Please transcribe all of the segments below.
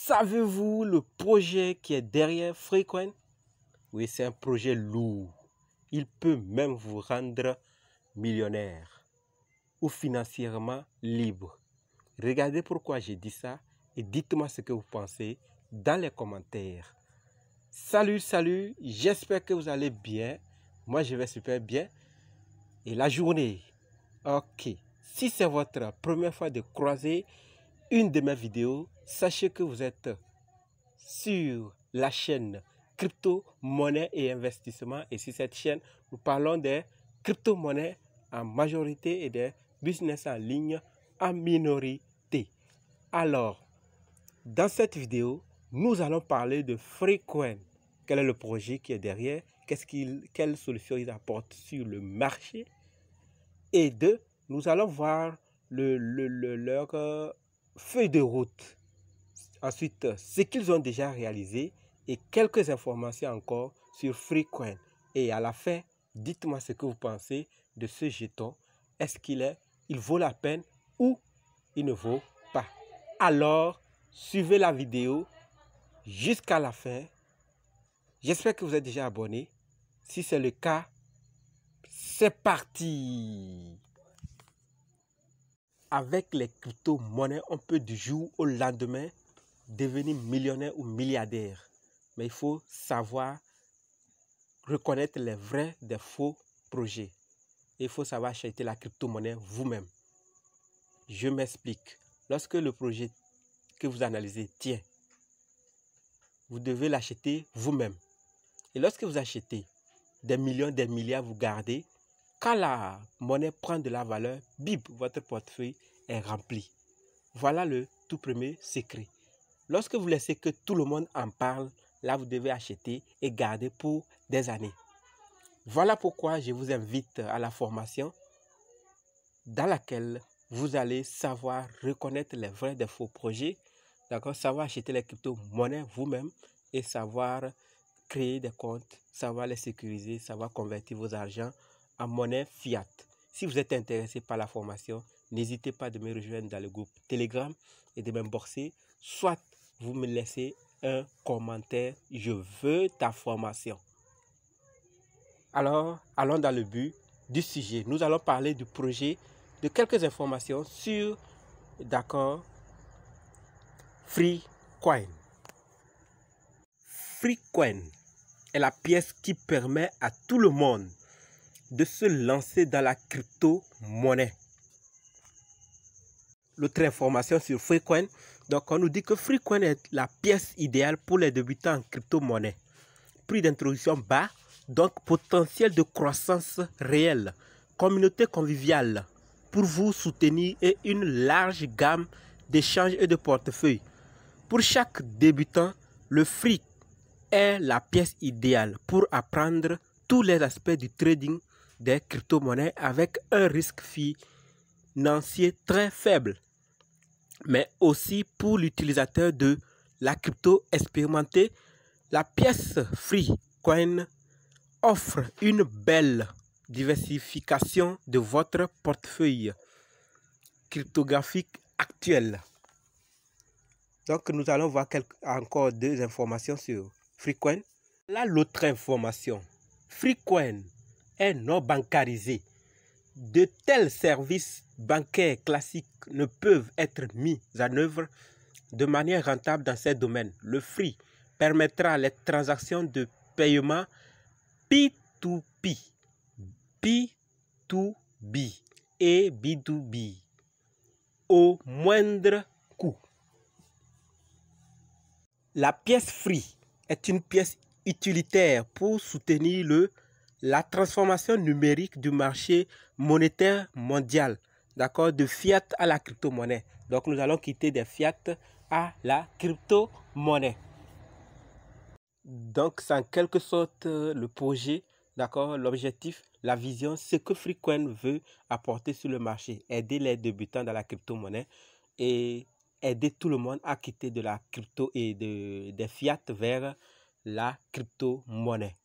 Savez-vous le projet qui est derrière Freecoin? Oui, c'est un projet lourd. Il peut même vous rendre millionnaire ou financièrement libre. Regardez pourquoi j'ai dit ça et dites-moi ce que vous pensez dans les commentaires. Salut, j'espère que vous allez bien. Moi, je vais super bien. Et la journée, ok. Si c'est votre première fois de croiser une de mes vidéos, sachez que vous êtes sur la chaîne Crypto, Monnaie et Investissement. Et sur cette chaîne, nous parlons des crypto-monnaies en majorité et des business en ligne en minorité. Alors, dans cette vidéo, nous allons parler de Freecoin. Quel est le projet qui est derrière? Quelle solution ils apportent sur le marché? Et deux, nous allons voir leur feuille de route. Ensuite, ce qu'ils ont déjà réalisé et quelques informations encore sur Freecoin. Et à la fin, dites-moi ce que vous pensez de ce jeton. Est-ce il vaut la peine ou il ne vaut pas? Alors, suivez la vidéo jusqu'à la fin. J'espère que vous êtes déjà abonné. Si c'est le cas, c'est parti! Avec les crypto-monnaies, on peut du jour au lendemain devenir millionnaire ou milliardaire. Mais il faut savoir reconnaître les vrais des faux projets. Et il faut savoir acheter la crypto-monnaie vous-même. Je m'explique. Lorsque le projet que vous analysez tient, vous devez l'acheter vous-même. Et lorsque vous achetez des millions, des milliards, vous gardez. Quand la monnaie prend de la valeur, bip, votre portefeuille est rempli. Voilà le tout premier secret. Lorsque vous laissez que tout le monde en parle, là vous devez acheter et garder pour des années. Voilà pourquoi je vous invite à la formation dans laquelle vous allez savoir reconnaître les vrais des faux projets, d'accord, savoir acheter les crypto-monnaies vous-même et savoir créer des comptes, savoir les sécuriser, savoir convertir vos argents en monnaie fiat. Si vous êtes intéressé par la formation, n'hésitez pas de me rejoindre dans le groupe Telegram et de m'inboxer, soit vous me laissez un commentaire, je veux ta formation. Alors, allons dans le but du sujet. Nous allons parler du projet, de quelques informations sur, d'accord, Freecoin. Freecoin est la pièce qui permet à tout le monde de se lancer dans la crypto-monnaie. L'autre information sur Freecoin, donc on nous dit que Freecoin est la pièce idéale pour les débutants en crypto-monnaie. Prix d'introduction bas, donc potentiel de croissance réelle, communauté conviviale pour vous soutenir et une large gamme d'échanges et de portefeuilles. Pour chaque débutant, le Free est la pièce idéale pour apprendre tous les aspects du trading des crypto-monnaies avec un risque financier très faible, mais aussi pour l'utilisateur de la crypto expérimentée. La pièce Freecoin offre une belle diversification de votre portefeuille cryptographique actuel. Donc nous allons voir encore deux informations sur Freecoin. Là, l'autre information, Freecoin est non bancarisé. De tels services bancaires classiques ne peuvent être mis en œuvre de manière rentable dans ces domaines. Le Free permettra les transactions de paiement P2P, P2B et B2B au moindre coût. La pièce Free est une pièce utilitaire pour soutenir la transformation numérique du marché monétaire mondial, d'accord, de fiat à la crypto-monnaie. Donc nous allons quitter des fiat à la crypto-monnaie. Donc c'est en quelque sorte le projet, d'accord, l'objectif, la vision, ce que Freecoin veut apporter sur le marché, aider les débutants dans la crypto-monnaie et aider tout le monde à quitter de la crypto et des fiat vers la crypto-monnaie.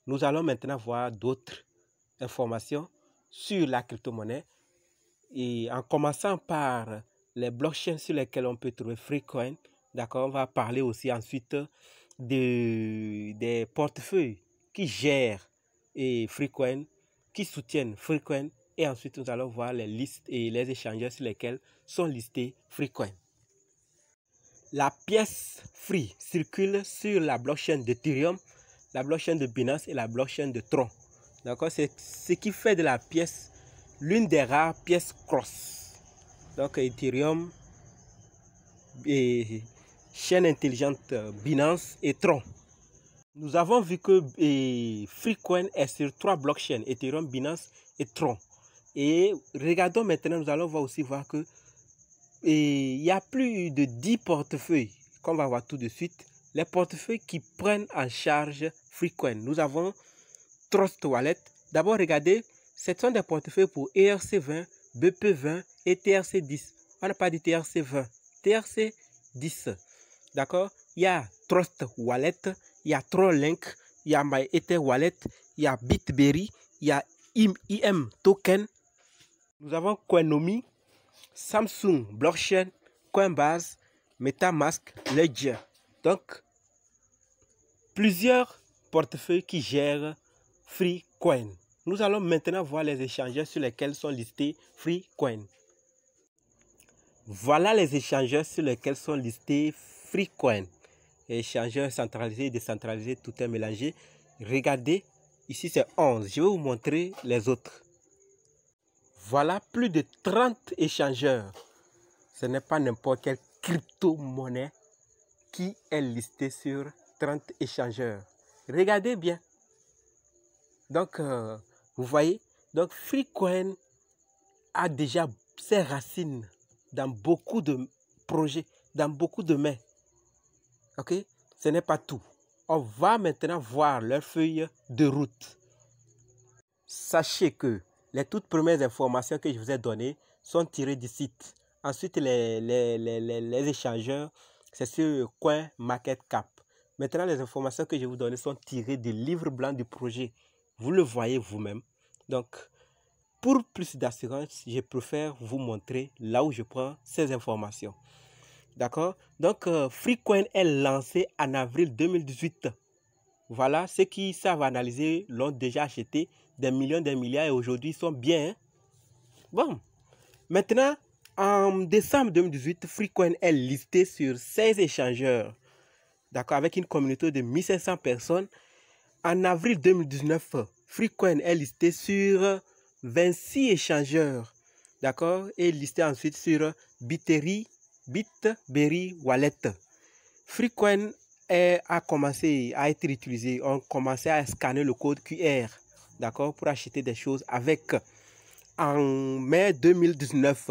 Nous allons maintenant voir d'autres informations sur la crypto-monnaie et en commençant par les blockchains sur lesquels on peut trouver Freecoin. D'accord, on va parler aussi ensuite des portefeuilles qui gèrent Freecoin, qui soutiennent Freecoin. Et ensuite, nous allons voir les listes et les échangeurs sur lesquels sont listés Freecoin. La pièce Free circule sur la blockchain d'Ethereum, la blockchain de Binance et la blockchain de Tron. D'accord, c'est ce qui fait de la pièce l'une des rares pièces cross. Donc Ethereum et chaîne intelligente Binance et Tron. Nous avons vu que Freecoin est sur 3 blockchains, Ethereum, Binance et Tron. Et regardons maintenant, nous allons aussi voir que il y a plus de 10 portefeuilles, qu'on va voir tout de suite, les portefeuilles qui prennent en charge Freecoin. Nous avons Trust Wallet. D'abord, regardez, ce sont des portefeuilles pour ERC20, BP20 et TRC10. On n'a pas dit TRC20, TRC10. D'accord? Il y a Trust Wallet, il y a TronLink, il y a MyEther Wallet, il y a Bitberry, il y a IM Token. Nous avons Coinomi, Samsung Blockchain, Coinbase, MetaMask, Ledger. Donc, plusieurs portefeuilles qui gèrent Freecoin. Nous allons maintenant voir les échangeurs sur lesquels sont listés Freecoin. Voilà les échangeurs sur lesquels sont listés Freecoin. Échangeurs centralisés et décentralisés, tout est mélangé. Regardez, ici c'est 11. Je vais vous montrer les autres. Voilà plus de 30 échangeurs. Ce n'est pas n'importe quelle crypto-monnaie qui est listée sur 30 échangeurs. Regardez bien. Donc, vous voyez, donc Freecoin a déjà ses racines dans beaucoup de projets, dans beaucoup de mains. Ok? Ce n'est pas tout. On va maintenant voir leur feuille de route. Sachez que les toutes premières informations que je vous ai données sont tirées du site. Ensuite, les échangeurs, c'est sur CoinMarketCap. Maintenant, les informations que je vous donne sont tirées du livre blanc du projet. Vous le voyez vous-même. Donc, pour plus d'assurance, je préfère vous montrer là où je prends ces informations. D'accord? Donc, Freecoin est lancé en avril 2018. Voilà, ceux qui savent analyser l'ont déjà acheté des millions, des milliards et aujourd'hui ils sont bien. Hein? Bon, maintenant, en décembre 2018, Freecoin est listé sur 16 échangeurs. D'accord, avec une communauté de 1500 personnes. En avril 2019, Freecoin est listé sur 26 échangeurs. D'accord, et listé ensuite sur Bitberry Wallet. Freecoin a commencé à être utilisé. On commençait à scanner le code QR, d'accord, pour acheter des choses avec. En mai 2019,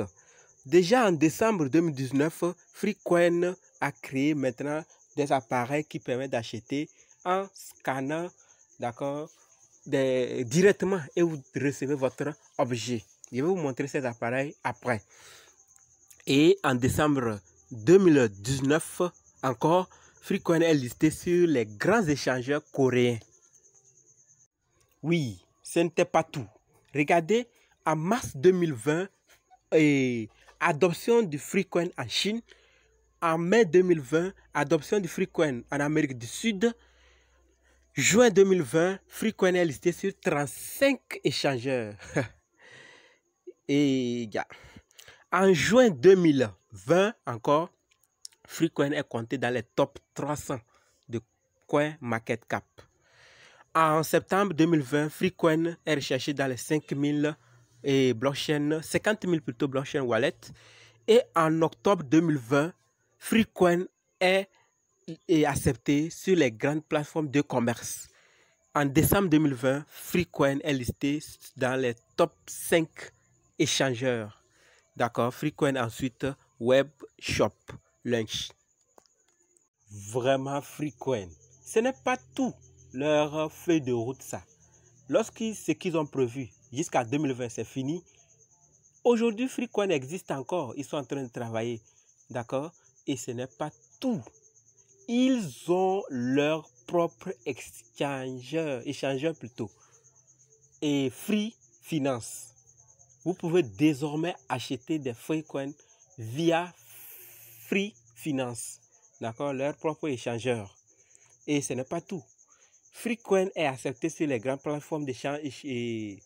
déjà en décembre 2019, Freecoin a créé maintenant des appareils qui permettent d'acheter en scannant, d'accord, directement et vous recevez votre objet. Je vais vous montrer ces appareils après. Et en décembre 2019, encore, Freecoin est listé sur les grands échangeurs coréens. Oui, ce n'était pas tout. Regardez, en mars 2020, adoption du Freecoin en Chine. En mai 2020, adoption du Freecoin en Amérique du Sud. Juin 2020, Freecoin est listé sur 35 échangeurs. Et en juin 2020 encore, Freecoin est compté dans les top 300 de CoinMarketCap. En septembre 2020, Freecoin est recherché dans les 5000 et blockchain, 50 000 plutôt blockchain wallet. Et en octobre 2020, Freecoin est accepté sur les grandes plateformes de commerce. En décembre 2020, Freecoin est listé dans les top 5 échangeurs. D'accord, Freecoin ensuite Web Shop Launch. Vraiment Freecoin, ce n'est pas tout leur feuille de route ça. Ce qu'ils ont prévu jusqu'à 2020 c'est fini. Aujourd'hui Freecoin existe encore, ils sont en train de travailler. D'accord, et ce n'est pas tout. Ils ont leur propre échangeur plutôt. Et Free Finance. Vous pouvez désormais acheter des Freecoin via Free Finance. d'accord, leur propre échangeur. Et ce n'est pas tout. Freecoin est accepté sur les grandes plateformes d'échange et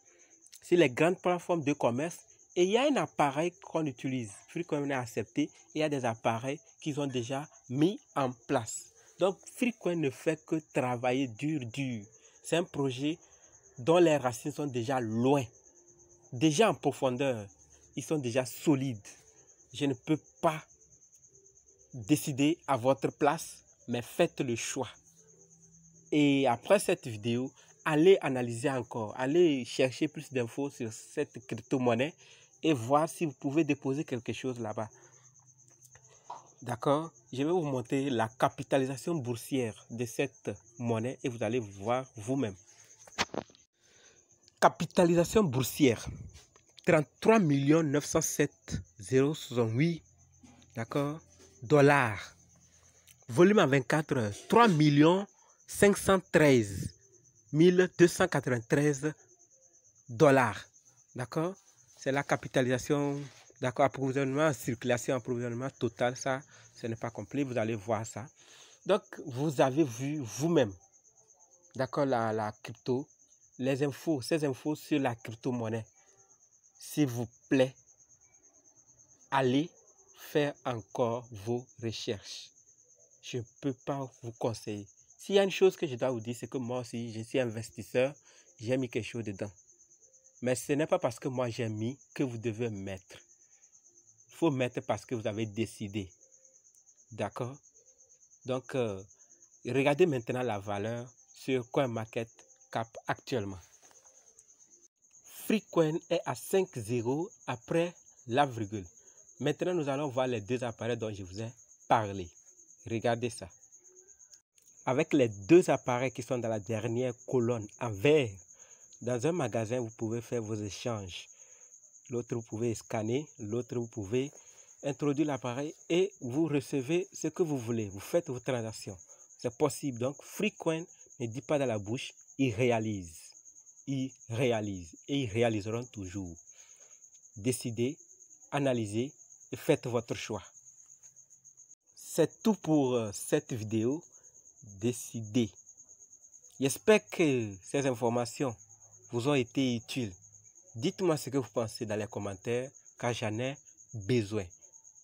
sur les grandes plateformes de commerce. Et il y a un appareil qu'on utilise. Freecoin est accepté. Et il y a des appareils qu'ils ont déjà mis en place. Donc, Freecoin ne fait que travailler dur. C'est un projet dont les racines sont déjà loin, déjà en profondeur. Ils sont déjà solides. Je ne peux pas décider à votre place, mais faites le choix. Et après cette vidéo, allez analyser encore, allez chercher plus d'infos sur cette crypto-monnaie et voir si vous pouvez déposer quelque chose là-bas. D'accord? Je vais vous montrer la capitalisation boursière de cette monnaie et vous allez voir vous-même. Capitalisation boursière, 33 907 068, d'accord, dollars. Volume en 24 heures, 3 513 293 dollars. D'accord? C'est la capitalisation, d'accord, approvisionnement, circulation, approvisionnement total, ça, ce n'est pas complet, vous allez voir ça. Donc, vous avez vu vous-même, d'accord, la crypto, les infos, ces infos sur la crypto-monnaie. S'il vous plaît, allez faire encore vos recherches. Je ne peux pas vous conseiller. S'il y a une chose que je dois vous dire, c'est que moi aussi, je suis investisseur, j'ai mis quelque chose dedans. Mais ce n'est pas parce que moi j'ai mis que vous devez mettre. Il faut mettre parce que vous avez décidé. D'accord? Donc, regardez maintenant la valeur sur CoinMarketCap actuellement. Freecoin est à 5,0 après la virgule. Maintenant, nous allons voir les deux appareils dont je vous ai parlé. Regardez ça. Avec les deux appareils qui sont dans la dernière colonne en vert, dans un magasin, vous pouvez faire vos échanges. L'autre, vous pouvez scanner. L'autre, vous pouvez introduire l'appareil et vous recevez ce que vous voulez. Vous faites vos transactions. C'est possible. Donc, Freecoin ne dit pas dans la bouche, il réalise. Ils réalisent et ils réaliseront toujours. Décidez, analysez et faites votre choix. C'est tout pour cette vidéo. Décidez. J'espère que ces informations vous ont été utiles. Dites-moi ce que vous pensez dans les commentaires car j'en ai besoin.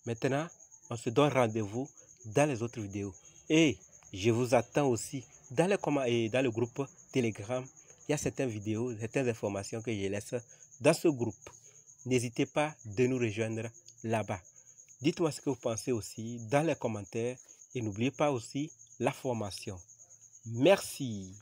Maintenant, on se donne rendez-vous dans les autres vidéos. Et je vous attends aussi dans le groupe Telegram. Il y a certaines vidéos, certaines informations que je laisse dans ce groupe. N'hésitez pas de nous rejoindre là-bas. Dites-moi ce que vous pensez aussi dans les commentaires et n'oubliez pas aussi la formation. Merci.